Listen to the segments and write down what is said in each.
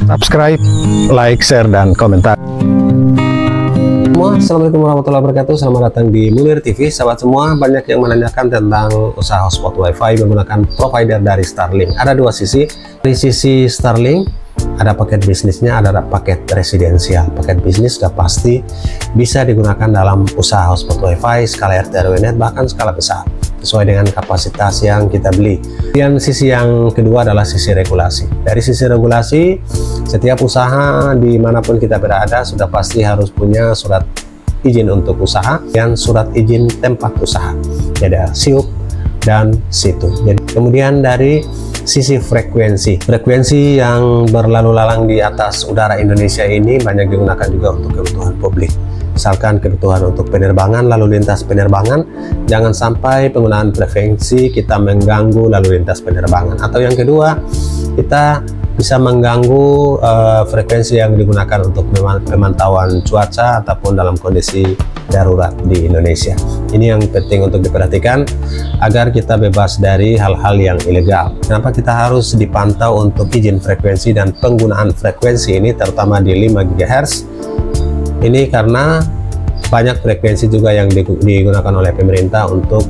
subscribe, like, share, dan komentar. Assalamualaikum warahmatullahi wabarakatuh. Selamat datang di Munir TV. Sahabat semua, banyak yang menanyakan tentang usaha hotspot WiFi menggunakan provider dari Starlink. Ada dua sisi. Di sisi Starlink ada paket bisnisnya, ada paket residensial. Paket bisnis sudah pasti bisa digunakan dalam usaha hotspot WiFi, skala RT RW-net, bahkan skala besar sesuai dengan kapasitas yang kita beli. Dan sisi yang kedua adalah sisi regulasi. Dari sisi regulasi, setiap usaha dimanapun kita berada sudah pasti harus punya surat izin untuk usaha dan surat izin tempat usaha. Jadi SIUP dan SITU. Jadi kemudian dari sisi frekuensi yang berlalu lalang di atas udara Indonesia ini banyak digunakan juga untuk kebutuhan publik. Misalkan kebutuhan untuk penerbangan, lalu lintas penerbangan, jangan sampai penggunaan frekuensi kita mengganggu lalu lintas penerbangan. Atau yang kedua, kita bisa mengganggu frekuensi yang digunakan untuk pemantauan cuaca ataupun dalam kondisi darurat di Indonesia. Ini yang penting untuk diperhatikan agar kita bebas dari hal-hal yang ilegal. Kenapa kita harus dipantau untuk izin frekuensi dan penggunaan frekuensi ini, terutama di 5 GHz? Ini karena banyak frekuensi juga yang digunakan oleh pemerintah untuk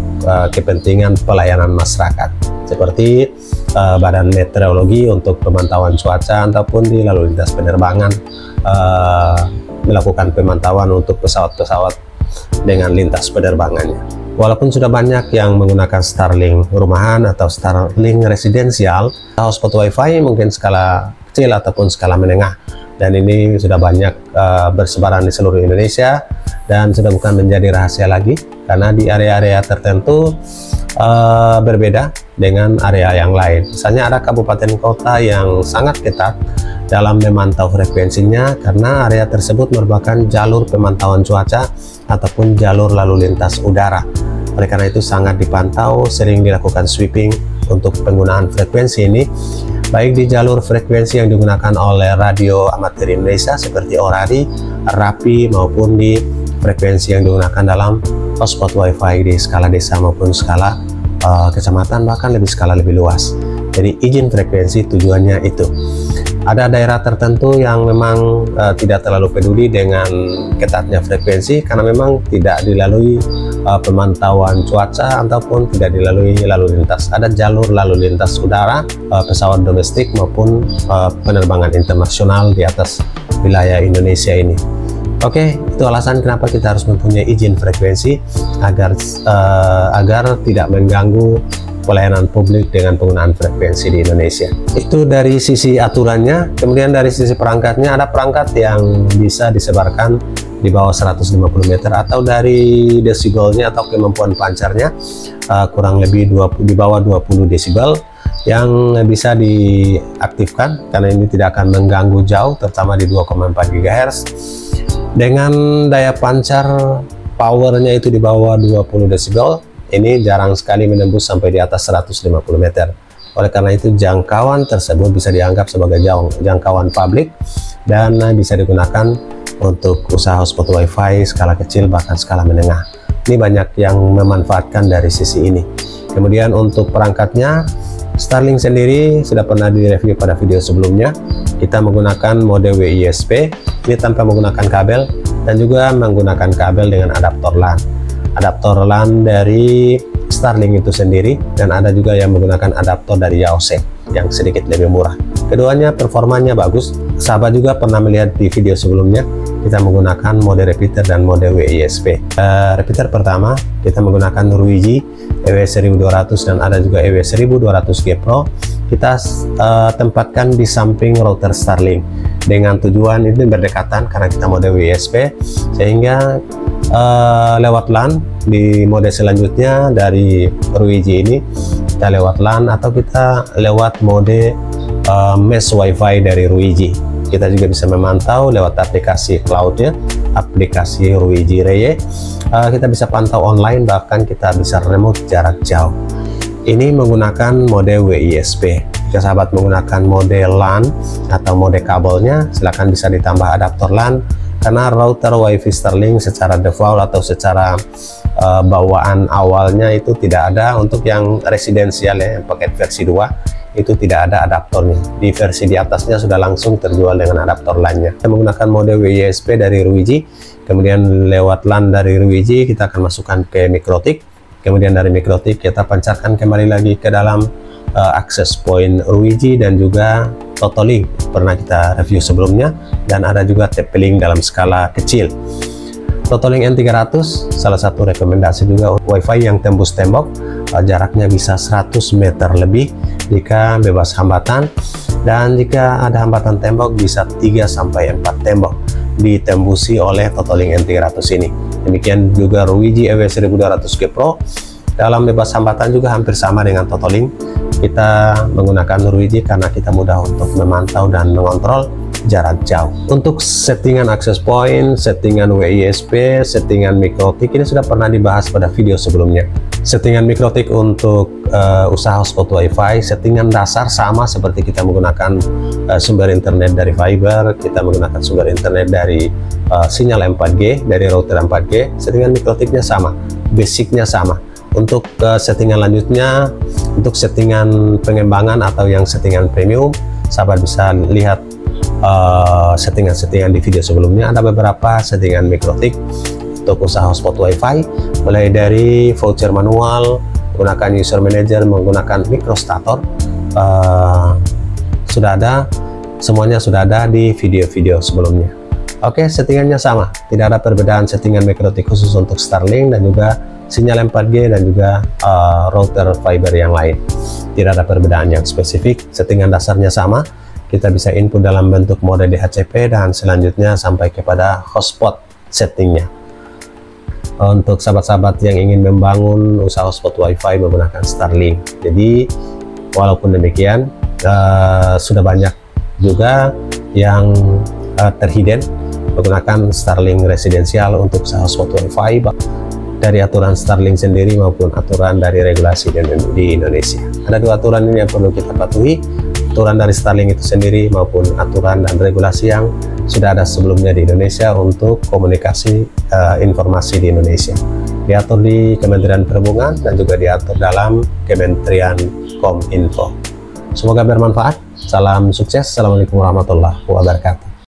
kepentingan pelayanan masyarakat, seperti Badan Meteorologi untuk pemantauan cuaca ataupun di lalu lintas penerbangan, melakukan pemantauan untuk pesawat-pesawat dengan lintas penerbangannya. Walaupun sudah banyak yang menggunakan Starlink rumahan atau Starlink residensial, hotspot WiFi mungkin skala kecil ataupun skala menengah, dan ini sudah banyak bersebaran di seluruh Indonesia dan sudah bukan menjadi rahasia lagi, karena di area-area tertentu berbeda dengan area yang lain. Misalnya ada kabupaten kota yang sangat ketat dalam memantau frekuensinya karena area tersebut merupakan jalur pemantauan cuaca ataupun jalur lalu lintas udara. Oleh karena itu sangat dipantau, sering dilakukan sweeping untuk penggunaan frekuensi ini, baik di jalur frekuensi yang digunakan oleh radio amatir Indonesia seperti Orari, Rapi, maupun di frekuensi yang digunakan dalam hotspot WiFi di skala desa maupun skala kecamatan, bahkan skala lebih luas. Jadi izin frekuensi tujuannya itu. Ada daerah tertentu yang memang tidak terlalu peduli dengan ketatnya frekuensi karena memang tidak dilalui pemantauan cuaca ataupun tidak dilalui lalu lintas. Ada jalur lalu lintas udara, pesawat domestik maupun penerbangan internasional di atas wilayah Indonesia ini. Oke, itu alasan kenapa kita harus mempunyai izin frekuensi agar tidak mengganggu pelayanan publik dengan penggunaan frekuensi di Indonesia. Itu dari sisi aturannya. Kemudian dari sisi perangkatnya, ada perangkat yang bisa disebarkan di bawah 150 meter atau dari desibelnya atau kemampuan pancarnya kurang lebih di bawah 20 desibel yang bisa diaktifkan karena ini tidak akan mengganggu jauh, terutama di 2,4 GHz dengan daya pancar powernya itu di bawah 20 desibel. Ini jarang sekali menembus sampai di atas 150 meter. Oleh karena itu jangkauan tersebut bisa dianggap sebagai jangkauan publik dan bisa digunakan untuk usaha hotspot WiFi skala kecil bahkan skala menengah. Ini banyak yang memanfaatkan dari sisi ini. Kemudian untuk perangkatnya, Starlink sendiri sudah pernah direview pada video sebelumnya. Kita menggunakan mode WISP, ini tanpa menggunakan kabel dan juga menggunakan kabel dengan adaptor LAN. Adaptor LAN dari Starlink itu sendiri, dan ada juga yang menggunakan adaptor dari Yaosek yang sedikit lebih murah. Keduanya performanya bagus. Sahabat juga pernah melihat di video sebelumnya kita menggunakan mode repeater dan mode WISP. Repeater pertama kita menggunakan Ruiji EW1200 dan ada juga EW1200G Pro. Kita tempatkan di samping router Starlink dengan tujuan itu berdekatan karena kita mode WISP, sehingga lewat LAN di mode selanjutnya dari Ruiji ini kita lewat LAN atau kita lewat mode mesh WiFi dari Ruiji. Kita juga bisa memantau lewat aplikasi cloudnya, aplikasi Ruiji Reye. Kita bisa pantau online, bahkan kita bisa remote jarak jauh. Ini menggunakan mode WISP. Jika sahabat menggunakan mode LAN atau mode kabelnya, silakan bisa ditambah adaptor LAN karena router WiFi Starlink secara default atau secara bawaan awalnya itu tidak ada. Untuk yang residensial ya, yang paket versi 2 itu tidak ada adaptornya. Di versi di atasnya sudah langsung terjual dengan adaptor lainnya. Kita menggunakan mode WISP dari Ruiji, kemudian lewat LAN dari Ruiji kita akan masukkan ke Mikrotik, kemudian dari Mikrotik kita pancarkan kembali lagi ke dalam access point Ruiji dan juga Totolink, pernah kita review sebelumnya, dan ada juga TP-Link dalam skala kecil. Totolink N300 salah satu rekomendasi juga WiFi yang tembus tembok, jaraknya bisa 100 meter lebih jika bebas hambatan, dan jika ada hambatan tembok bisa 3-4 tembok ditembusi oleh Totolink N300 ini. Demikian juga Ruiji EW1200G Pro, dalam bebas hambatan juga hampir sama dengan Totolink. Kita menggunakan Ruiji karena kita mudah untuk memantau dan mengontrol jarak jauh. Untuk settingan access point, settingan WISP, settingan Mikrotik ini sudah pernah dibahas pada video sebelumnya. Settingan Mikrotik untuk usaha hotspot WiFi, settingan dasar sama seperti kita menggunakan sumber internet dari fiber, kita menggunakan sumber internet dari sinyal 4G, dari router 4G, settingan Mikrotiknya sama, basicnya sama. Untuk settingan lanjutnya, untuk settingan pengembangan atau yang settingan premium, sahabat bisa lihat settingan-settingan di video sebelumnya. Ada beberapa settingan Mikrotik untuk usaha hotspot WiFi, mulai dari voucher manual, menggunakan user manager, menggunakan microstator, sudah ada, semuanya sudah ada di video-video sebelumnya. Oke, settingannya sama, tidak ada perbedaan settingan Mikrotik khusus untuk Starlink dan juga sinyal 4G dan juga router fiber yang lain. Tidak ada perbedaan yang spesifik, settingan dasarnya sama. Kita bisa input dalam bentuk mode DHCP dan selanjutnya sampai kepada hotspot settingnya. Untuk sahabat-sahabat yang ingin membangun usaha hotspot WiFi menggunakan Starlink, jadi walaupun demikian sudah banyak juga yang terhidden menggunakan Starlink residensial untuk usaha hotspot WiFi, dari aturan Starlink sendiri maupun aturan dari regulasi di Indonesia. Ada dua aturan ini yang perlu kita patuhi, aturan dari Starlink itu sendiri maupun aturan dan regulasi yang sudah ada sebelumnya di Indonesia untuk komunikasi informasi di Indonesia. Diatur di Kementerian Perhubungan dan juga diatur dalam Kementerian Kominfo. Semoga bermanfaat. Salam sukses. Assalamualaikum warahmatullahi wabarakatuh.